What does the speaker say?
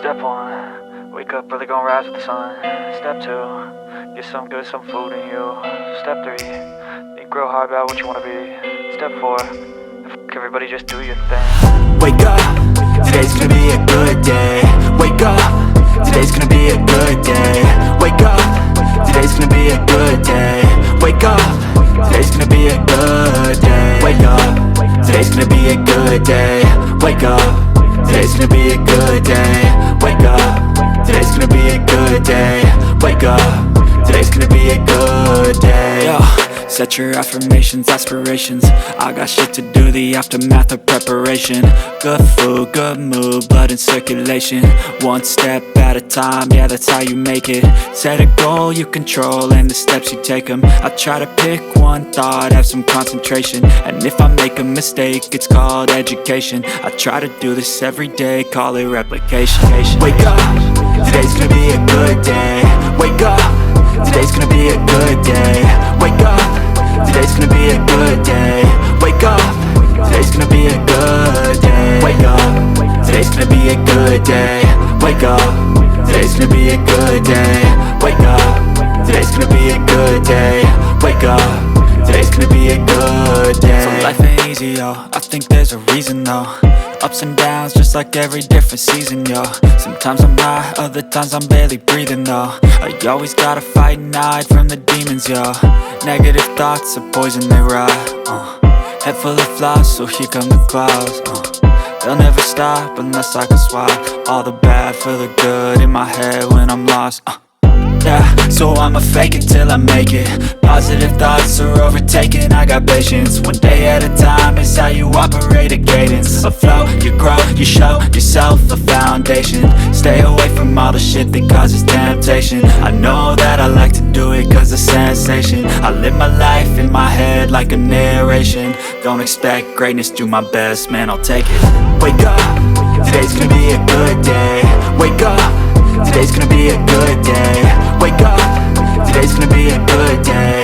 Step 1, wake up early, gonna rise with the sun. Step 2, get some good, some food in you. Step 3, think real hard about what you wanna be. Step 4, everybody just do your thing. Wake up, today's gonna be a good day. Wake up, today's gonna be a good day. Wake up, today's gonna be a good day. Wake up, today's gonna be a good day. Wake up, today's gonna be a good day. Wake up, today's gonna be a good day. Wake up, today's gonna be a good day. Wake up, today's gonna be a good day. Yo, set your affirmations, aspirations. I got shit to do, the aftermath of preparation. Good food, good mood, blood in circulation. One step at a time, yeah, that's how you make it. Set a goal you control and the steps you take them. I try to pick one thought, have some concentration. And if I make a mistake, it's called education. I try to do this every day, call it replication. Wake up, today's gonna be a good day. Wake up, today's gonna be a good day. Wake up, today's gonna be a good day. Wake up, today's gonna be a good day. Wake up, today's gonna be a good day. Wake up, today's gonna be a good day. Wake up, today's gonna be a good day. Wake up, today's gonna be a good day. So life ain't easy, yo, I think there's a reason though. Ups and downs, just like every different season, yo. Sometimes I'm high, other times I'm barely breathing, though. I always gotta fight and hide from the demons, yo. Negative thoughts are poison, they rot. Head full of flies, so here come the clouds. They'll never stop unless I can swap all the bad for the good in my head when I'm lost. Yeah, so I'ma fake it till I make it. Positive thoughts are overtaken, I got patience. One day at a time is how you operate a cadence. A flow, you grow, you show yourself a foundation. Stay away from all the shit that causes temptation. I know that I like to do it cause it's sensation. I live my life in my head like a narration. Don't expect greatness, do my best, man, I'll take it. Wake up, today's gonna be a good day. Wake up, today's gonna be a good day. Wake up, today's gonna be a good day.